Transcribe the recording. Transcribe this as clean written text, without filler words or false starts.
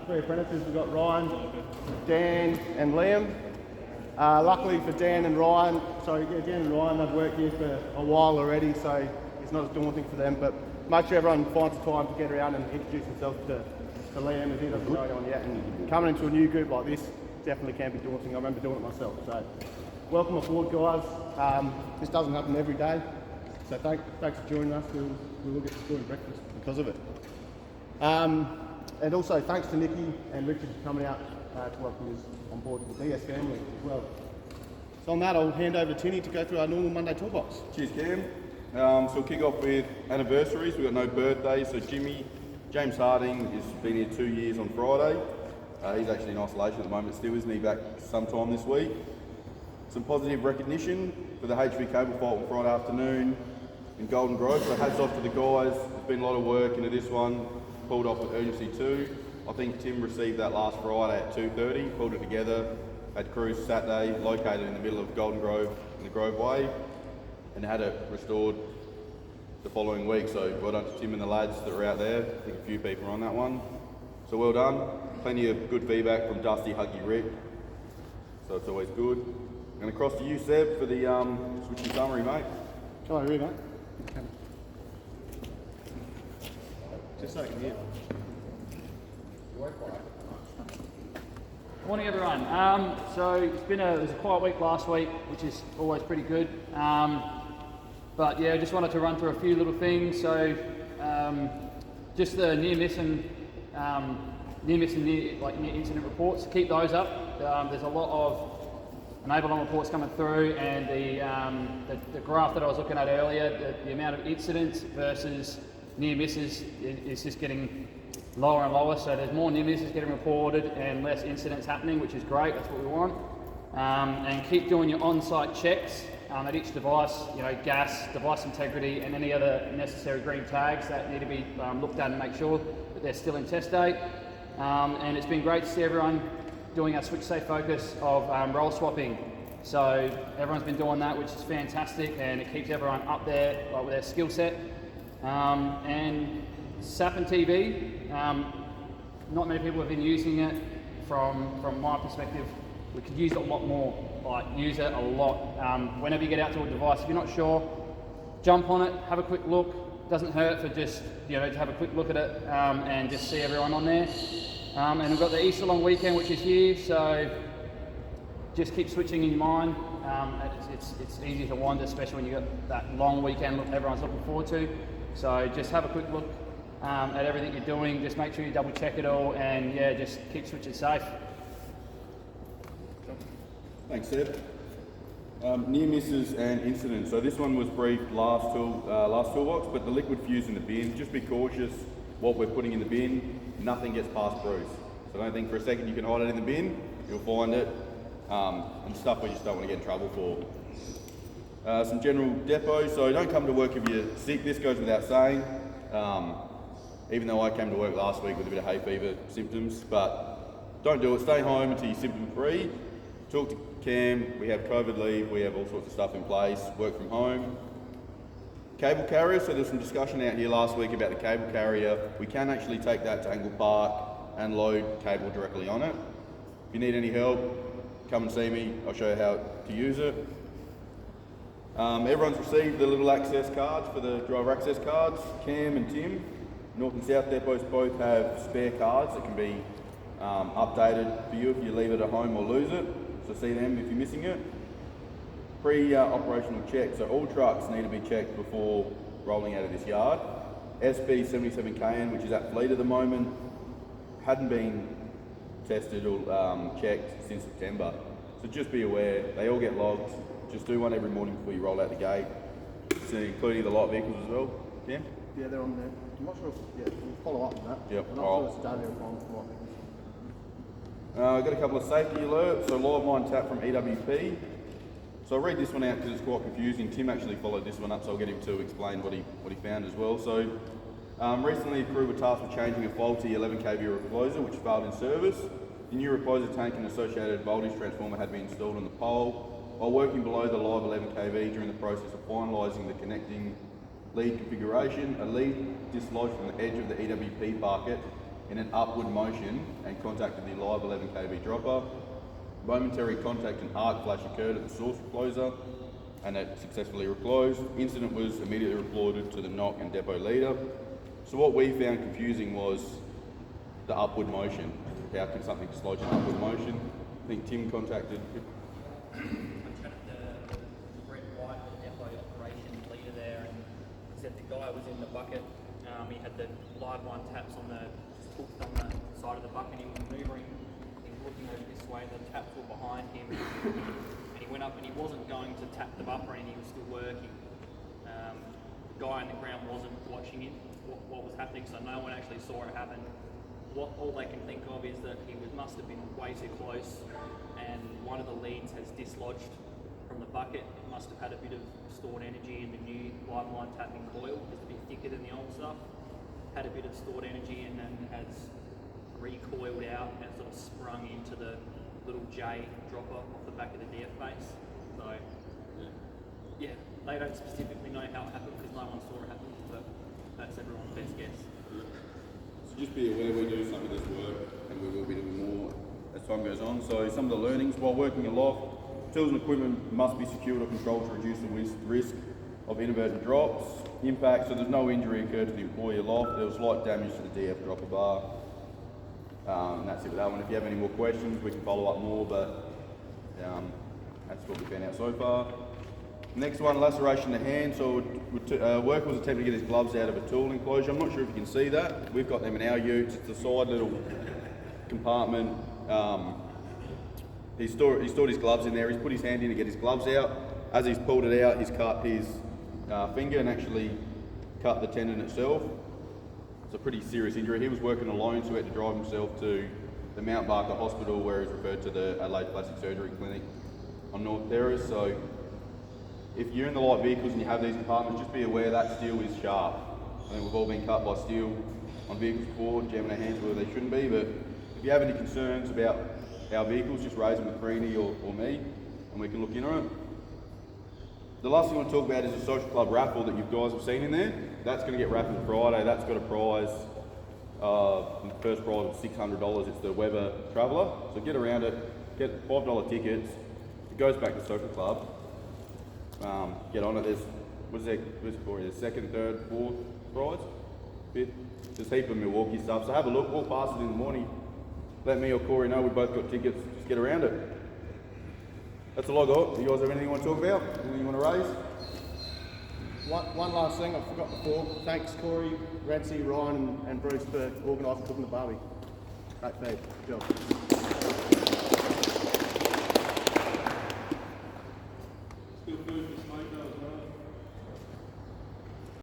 three apprentices. We've got Ryan, Dan and Liam. Luckily for Dan and Ryan, they've worked here for a while already, so it's not as daunting for them, but make sure everyone finds the time to get around and introduce themselves to Liam if he doesn't know anyone yet. And coming into a new group like this definitely can be daunting. I remember doing it myself. So welcome aboard, guys. This doesn't happen every day, so thanks for joining us. We will get to join breakfast because of it. And also thanks to Nikki and Richard for coming out to welcome us on board the DS family as well. So on that, I'll hand over to Tinny to go through our normal Monday toolbox. Cheers, Cam. So we'll kick off with anniversaries. We've got no birthdays, so James Harding has been here 2 years on Friday. He's actually in isolation at the moment still, isn't he? Back sometime this week. Some positive recognition for the HV cable fault on Friday afternoon in Golden Grove. So hats off to the guys. There's been a lot of work into this one. Pulled off with urgency too. I think Tim received that last Friday at 2:30, pulled it together, had crews Saturday, located in the middle of Golden Grove in the Grove Way, and had it restored the following week. So well done to Tim and the lads that were out there. I think a few people are on that one. So well done. Plenty of good feedback from Dusty, Huggy, Rick. So it's always good. And across to you, Seb, for the switching summary, mate. Shall I read, mate? Just so I can hear. Morning, everyone. So it was a quiet week last week, which is always pretty good. But yeah, I just wanted to run through a few little things. So just the near miss and near incident reports. Keep those up. There's a lot of enable-on reports coming through, and the graph that I was looking at earlier, the amount of incidents versus near misses is just getting lower and lower. So there's more near misses getting reported and less incidents happening, which is great. That's what we want. And keep doing your on-site checks at each device. You know, gas, device integrity, and any other necessary green tags that need to be looked at and make sure that they're still in test date. And it's been great to see everyone doing our switch safe focus of role swapping. So everyone's been doing that, which is fantastic, and it keeps everyone up there with their skill set. And SAP and TV, not many people have been using it. From my perspective, we could use it a lot more. Use it a lot. Whenever you get out to a device, if you're not sure, jump on it, have a quick look. Doesn't hurt for just to have a quick look at it and just see everyone on there. And we've got the Easter long weekend, which is here, so just keep switching in your mind. It's easy to wander, especially when you've got that long weekend everyone's looking forward to. So just have a quick look at everything you're doing. Just make sure you double check it all, and yeah, just keep switching safe. Thanks, Seb. Near misses and incidents. So this one was briefed last toolbox, but the liquid fuse in the bin, just be cautious what we're putting in the bin. Nothing gets past Bruce. So don't think for a second you can hide it in the bin. You'll find it. And stuff we just don't want to get in trouble for. Some general depots. So don't come to work if you're sick. This goes without saying. Even though I came to work last week with a bit of hay fever symptoms, but don't do it. Stay home until you're symptom free. Talk to Cam. We have COVID leave. We have all sorts of stuff in place. Work from home. Cable carrier. So there's some discussion out here last week about the cable carrier. We can actually take that to Angle Park and load cable directly on it. If you need any help, come and see me. I'll show you how to use it. Everyone's received the little access cards for the driver access cards. Cam and Tim, North and South depots both have spare cards that can be updated for you if you leave it at home or lose it. So see them if you're missing it. Pre-operational check. So all trucks need to be checked before rolling out of this yard. SB 77KN, which is at Fleet at the moment, hadn't been tested or checked since September. So just be aware, they all get logged. Just do one every morning before you roll out the gate. So including the light vehicles as well. Yeah? Yeah, they're on there. I'm not sure if we'll follow up on that. Yep. I'm not sure it's daily or on. I've got a couple of safety alerts. So live mine tap from EWP. So I'll read this one out because it's quite confusing. Tim actually followed this one up, so I'll get him to explain what he found as well. So recently, a crew were tasked with changing a faulty 11 kV recloser which failed in service. The new recloser tank and associated voltage transformer had been installed on the pole. While working below the live 11 kV during the process of finalising the connecting lead configuration, a lead dislodged from the edge of the EWP bucket in an upward motion and contacted the live 11 kV dropper. Momentary contact and arc flash occurred at the source recloser, and it successfully reclosed. Incident was immediately reported to the NOC and depot leader. So what we found confusing was the upward motion. How can something dislodge an upward motion? I think Tim contacted. I chatted to Brett White, the depot operations leader there, and he said the guy was in the bucket. He had the live line taps on the hooked on the side of the bucket. He was maneuvering. He was looking over this way. The taps were behind him, and he went up and he wasn't going to tap them up or anything. He was still working. The guy on the ground wasn't watching him. What was happening? So no one actually saw it happen. All they can think of is that he must have been way too close, and one of the leads has dislodged from the bucket. It must have had a bit of stored energy in the new live line tapping coil. It's a bit thicker than the old stuff. Had a bit of stored energy and then has recoiled out and sort of sprung into the little J dropper off the back of the DF base. So yeah, they don't specifically know how it happened because no one saw it happen, but that's everyone's best guess. So just be aware we do some of this work, and we will be doing more as time goes on. So some of the learnings while working aloft: tools and equipment must be secured or controlled to reduce the risk of inadvertent drops. Impact: so there's no injury occurred to the employee aloft. There was slight damage to the DF dropper bar. And that's it with that one. If you have any more questions, we can follow up more, but that's what we found out so far. Next one, laceration of the hand. So worker was attempting to get his gloves out of a tool enclosure. I'm not sure if you can see that. We've got them in our utes. It's the side little compartment. He stored his gloves in there. He's put his hand in to get his gloves out. As he's pulled it out, he's cut his finger and actually cut the tendon itself. It's a pretty serious injury. He was working alone, so he had to drive himself to the Mount Barker Hospital, where he's referred to the Adelaide Plastic Surgery Clinic on North Terrace. So if you're in the light vehicles and you have these compartments, just be aware that steel is sharp. I think we've all been cut by steel on vehicles before, jamming our hands where they shouldn't be, but if you have any concerns about our vehicles, just raise them with Greenie or me, and we can look into it. The last thing I want to talk about is the social club raffle that you guys have seen in there. That's going to get raffled Friday. That's got a prize. The first prize was $600. It's the Weber Traveller. So get around it. Get $5 tickets. It goes back to social club. Get on it. There's Corey? The second, third, fourth prize, fifth. There's a heap of Milwaukee stuff. So have a look. Walk past it in the morning. Let me or Corey know we both got tickets. Just get around it. That's all I got. You guys have anything you want to talk about? Anything you want to raise? One last thing I forgot before. Thanks Corey, Renzi, Ryan and Bruce for organising cooking the barbie. Great feed. Good job.